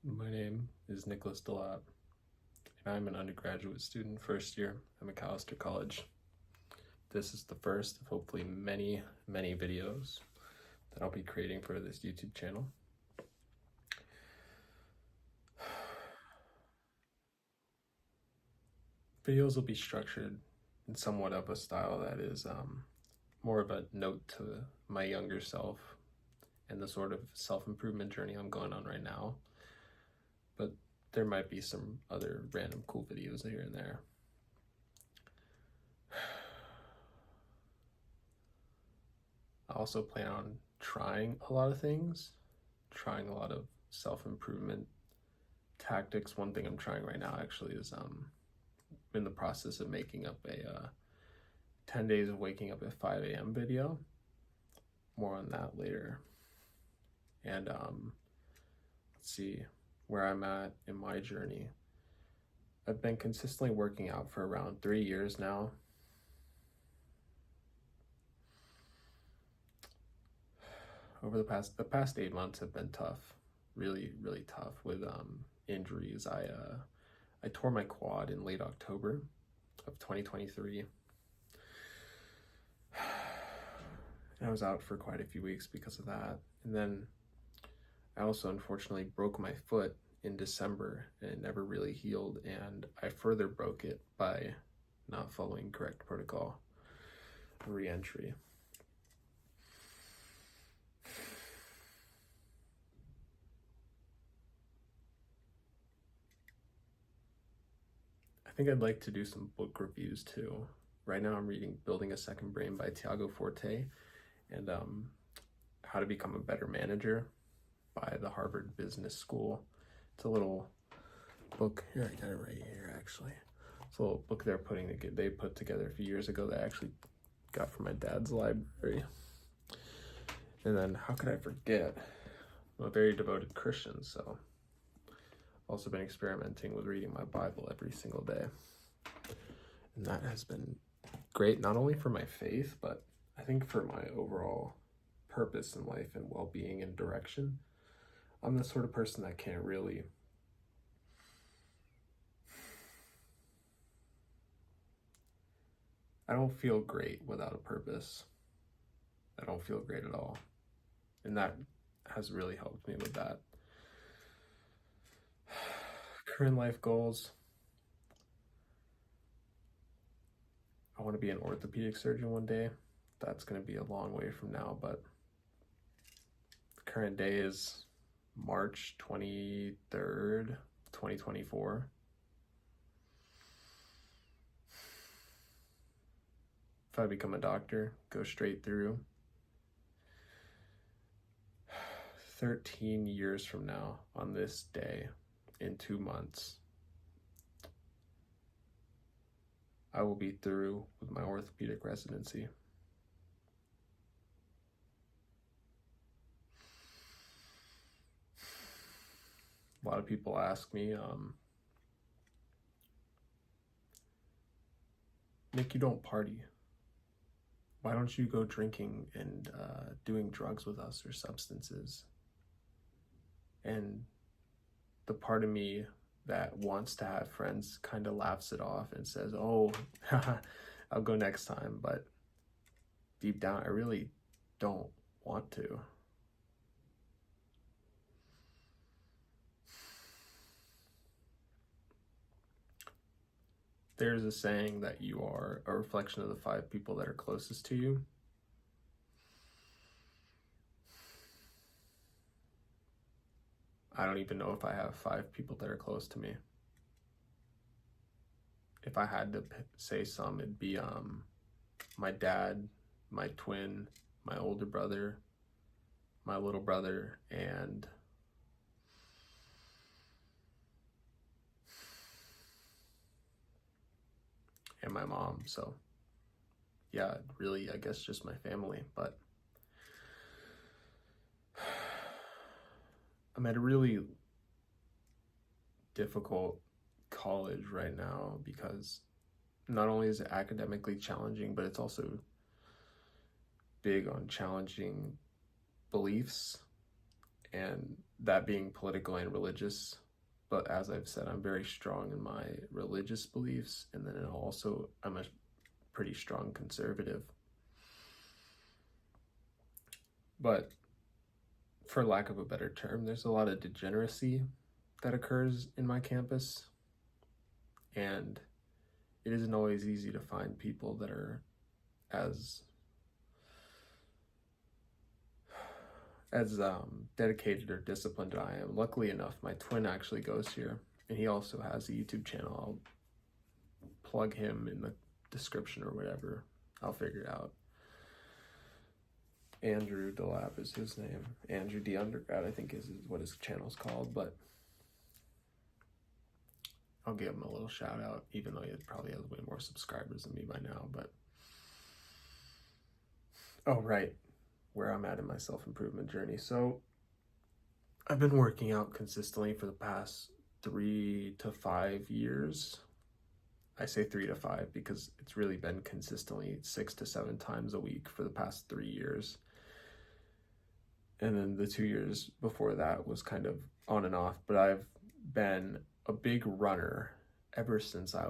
My name is Nicholas Delap, and I'm an undergraduate student, first year at McAllister College. This is the first of hopefully many videos that I'll be creating for this YouTube channel. Videos will be structured in somewhat of a style that is more of a note to my younger self and the sort of self-improvement journey I'm going on right now. But there might be some other random cool videos here and there. I also plan on trying a lot of things, trying a lot of self-improvement tactics. One thing I'm trying right now actually is in the process of making up a 10 days of waking up at 5 a.m. video. More on that later. And let's see where I'm at in my journey. I've been consistently working out for around 3 years now. Over the past 8 months have been tough, really tough with injuries. I tore my quad in late October of 2023. And I was out for quite a few weeks because of that. And then I also unfortunately broke my foot in December, and it never really healed, and I further broke it by not following correct protocol re-entry. I think I'd like to do some book reviews too. Right now I'm reading Building a Second Brain by Tiago Forte, and How to Become a Better Manager by the Harvard Business School. It's a little book, here I got it right here actually. It's a little book they put together a few years ago that I actually got from my dad's library. And then how could I forget? I'm a very devoted Christian, so I've also been experimenting with reading my Bible every single day. And that has been great, not only for my faith, but I think for my overall purpose in life and well-being and direction. I'm the sort of person that can't really I don't feel great without a purpose. I don't feel great at all. And that has really helped me with that. Current life goals. I want to be an orthopedic surgeon one day. That's going to be a long way from now, but the current day is March 23rd, 2024. If I become a doctor, go straight through. 13 years from now, on this day, in 2 months, I will be through with my orthopedic residency. A lot of people ask me, Nick, you don't party. Why don't you go drinking and doing drugs with us or substances? And the part of me that wants to have friends kind of laughs it off and says, oh, I'll go next time. But deep down, I really don't want to. There's a saying that you are a reflection of the 5 people that are closest to you. I don't even know if I have 5 people that are close to me. If I had to say some, it'd be my dad, my twin, my older brother, my little brother, and my mom. So yeah, really, I guess just my family. But I'm at a really difficult college right now because not only is it academically challenging, but it's also big on challenging beliefs and that being political and religious. But as I've said, I'm very strong in my religious beliefs, and then also I'm a pretty strong conservative. But for lack of a better term, there's a lot of degeneracy that occurs in my campus, and it isn't always easy to find people that are as dedicated or disciplined as I am. Luckily enough, my twin actually goes here, and he also has a YouTube channel. I'll plug him in the description or whatever. I'll figure it out. Andrew DeLapp is his name. Andrew D. Undergrad, I think is what his channel's called, but I'll give him a little shout out, even though he probably has way more subscribers than me by now. But oh, right, where I'm at in my self-improvement journey. So I've been working out consistently for the past 3 to 5 years. I say 3 to 5 because it's really been consistently 6 to 7 times a week for the past 3 years. And then the 2 years before that was kind of on and off, but I've been a big runner ever since I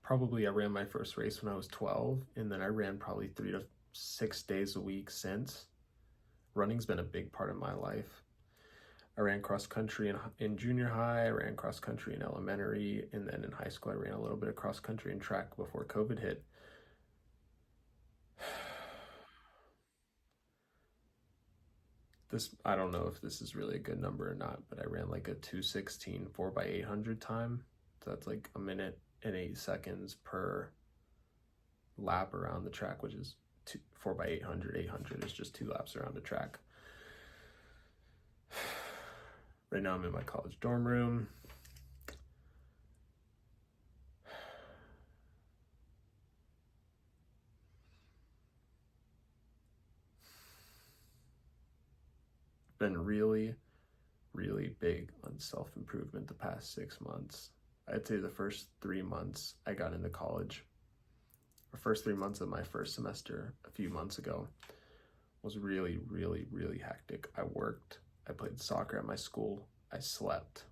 ran my first race when I was 12, and then I ran probably 3 to 6 days a week since. Running's been a big part of my life. I ran cross country in junior high, I ran cross country in elementary, and then in high school I ran a little bit of cross country and track before COVID hit. I don't know if this is really a good number or not, but I ran like a 2:16 4x800 time. So that's like 1 minute and 8 seconds per lap around the track, which is 4x800. 800 is just 2 laps around the track. Right now I'm in my college dorm room. Been really, really big on self-improvement the past 6 months. I'd say the first 3 months I got into college, the first 3 months of my first semester a few months ago, was really, really, really hectic. I worked, I played soccer at my school, I slept.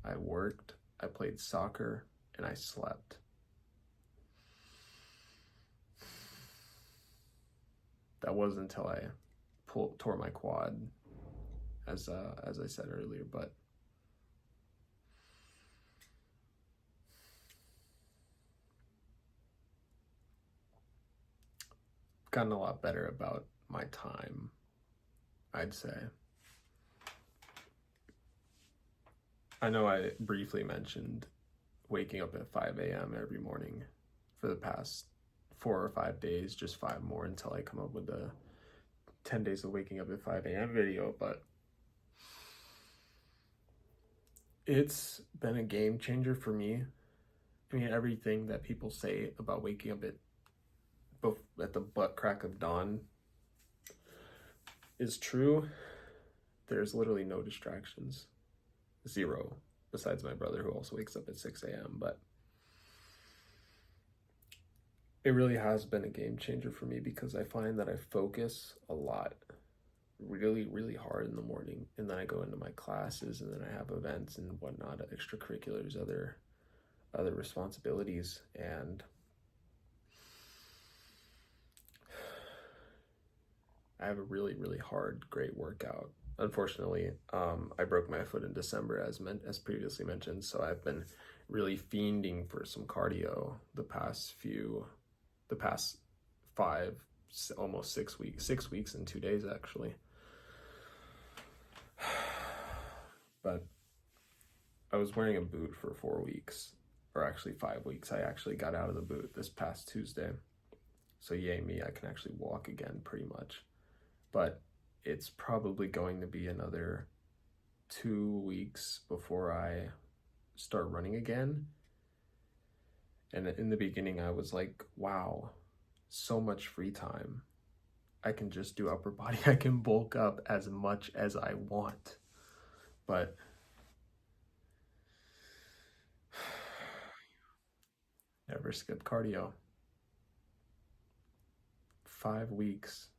I worked, I played soccer, and I slept. That wasn't until I tore my quad, as I said earlier, but gotten a lot better about my time, I'd say. I know I briefly mentioned waking up at 5 a.m. every morning for the past 4 or 5 days, just 5 more until I come up with the 10 days of waking up at 5 a.m. video, but it's been a game changer for me. I mean, everything that people say about waking up at the butt crack of dawn is true. There's literally no distractions. 0, besides my brother who also wakes up at 6 a.m. But it really has been a game changer for me because I find that I focus a lot, really, really hard in the morning, and then I go into my classes, and then I have events and whatnot, extracurriculars, other responsibilities, and I have a really, really hard, great workout. Unfortunately, I broke my foot in December, as previously mentioned, so I've been really fiending for some cardio the past 5, almost 6 weeks and 2 days actually. But I was wearing a boot for 4 weeks, or actually 5 weeks. I actually got out of the boot this past Tuesday. So yay me, I can actually walk again pretty much. But it's probably going to be another 2 weeks before I start running again. And in the beginning, I was like, wow, so much free time. I can just do upper body. I can bulk up as much as I want. But never skip cardio. 5 weeks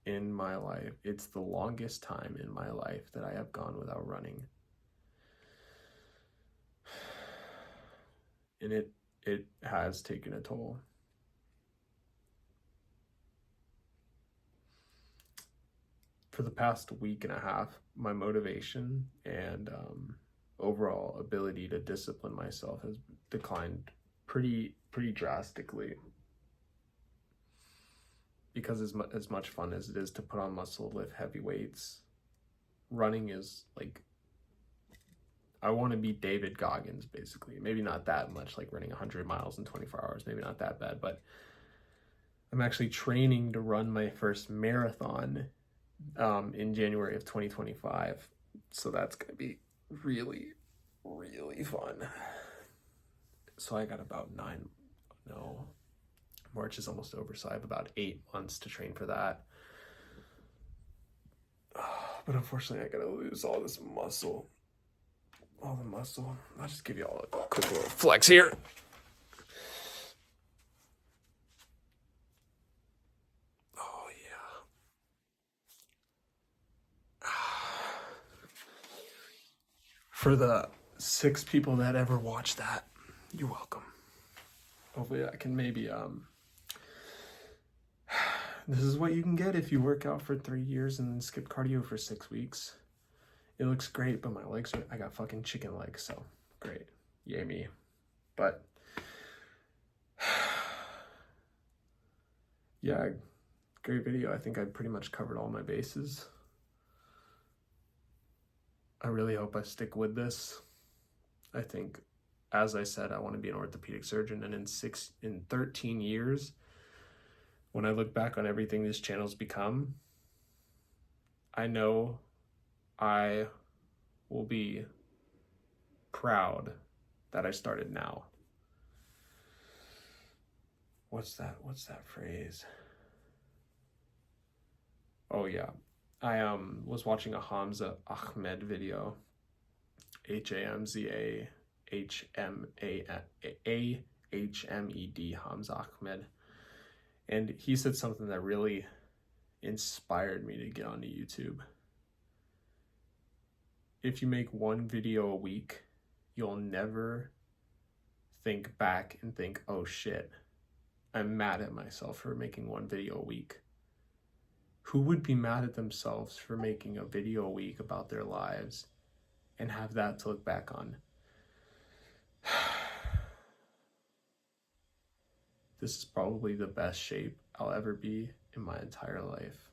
in my life. It's the longest time in my life that I have gone without running. And it has taken a toll. For the past week and a half, my motivation and overall ability to discipline myself has declined pretty drastically. Because as much fun as it is to put on muscle, lift heavy weights, running is like, I want to be David Goggins, basically. Maybe not that much, like running 100 miles in 24 hours, maybe not that bad, but I'm actually training to run my first marathon in January of 2025. So that's going to be really, really fun. So I got about March is almost over, so I have about 8 months to train for that. But unfortunately, I gotta lose all this muscle. All the muscle. I'll just give you all a quick little flex here. Oh, yeah. For the 6 people that ever watched that, you're welcome. Hopefully I can maybe this is what you can get if you work out for 3 years and then skip cardio for 6 weeks. It looks great, but my legs I got fucking chicken legs, so great. Yay me. But yeah, great video. I think I pretty much covered all my bases. I really hope I stick with this. I think, as I said, I want to be an orthopedic surgeon, and in 13 years, when I look back on everything this channel's become, I know I will be proud that I started now. What's that phrase? Oh yeah. I was watching a Hamza Ahmed video. HAMZA HMAHMED, Hamza Ahmed. And he said something that really inspired me to get onto YouTube. If you make one video a week, you'll never think back and think, oh shit, I'm mad at myself for making one video a week. Who would be mad at themselves for making a video a week about their lives and have that to look back on? This is probably the best shape I'll ever be in my entire life.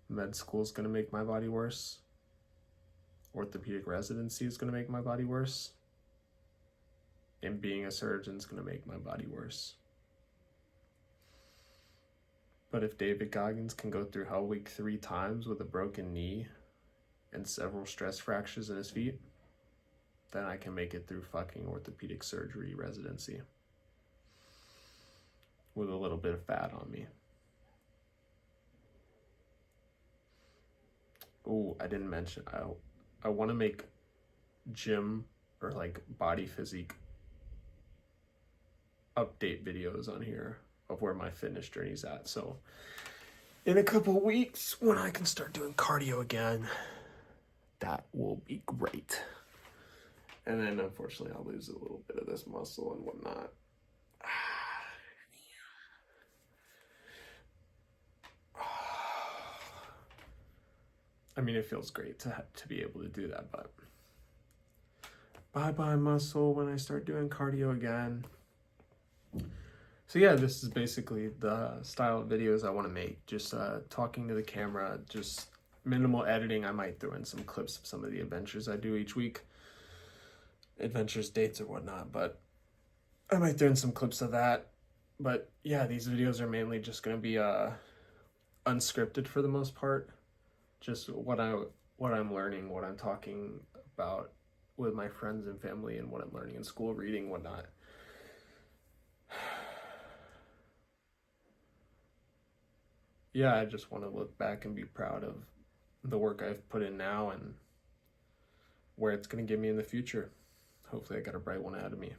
Med school is going to make my body worse. Orthopedic residency is going to make my body worse. And being a surgeon is going to make my body worse. But if David Goggins can go through Hell Week 3 times with a broken knee and several stress fractures in his feet, then I can make it through fucking orthopedic surgery residency with a little bit of fat on me. Oh, I didn't mention, I want to make gym or like body physique update videos on here of where my fitness journey's at. So in a couple weeks, when I can start doing cardio again, that will be great. And then unfortunately I'll lose a little bit of this muscle and whatnot. I mean, it feels great to be able to do that, but bye-bye muscle when I start doing cardio again. So yeah, this is basically the style of videos I want to make. Just talking to the camera, just minimal editing. I might throw in some clips of some of the adventures I do each week. Adventures, dates, or whatnot, but I might throw in some clips of that. But yeah, these videos are mainly just going to be unscripted for the most part. Just what I'm learning, what I'm talking about with my friends and family, and what I'm learning in school, reading, whatnot. Yeah, I just want to look back and be proud of the work I've put in now and where it's going to get me in the future. Hopefully I got a bright one ahead of me.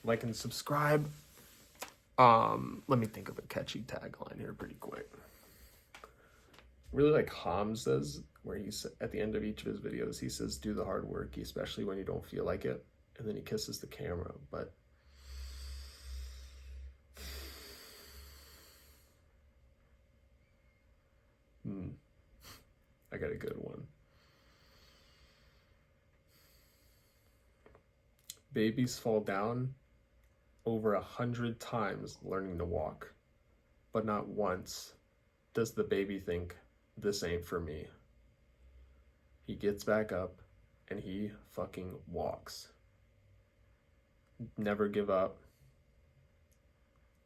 like and subscribe. Let me think of a catchy tagline here pretty quick. Really like Ham says, where he's at the end of each of his videos, he says, do the hard work, especially when you don't feel like it. And then he kisses the camera. But I got a good one. Babies fall down over 100 times learning to walk, but not once does the baby think, this ain't for me. He gets back up and he fucking walks. Never give up.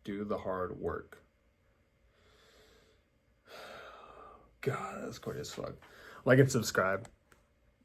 Do the hard work. God, that's corny as fuck. Like and subscribe.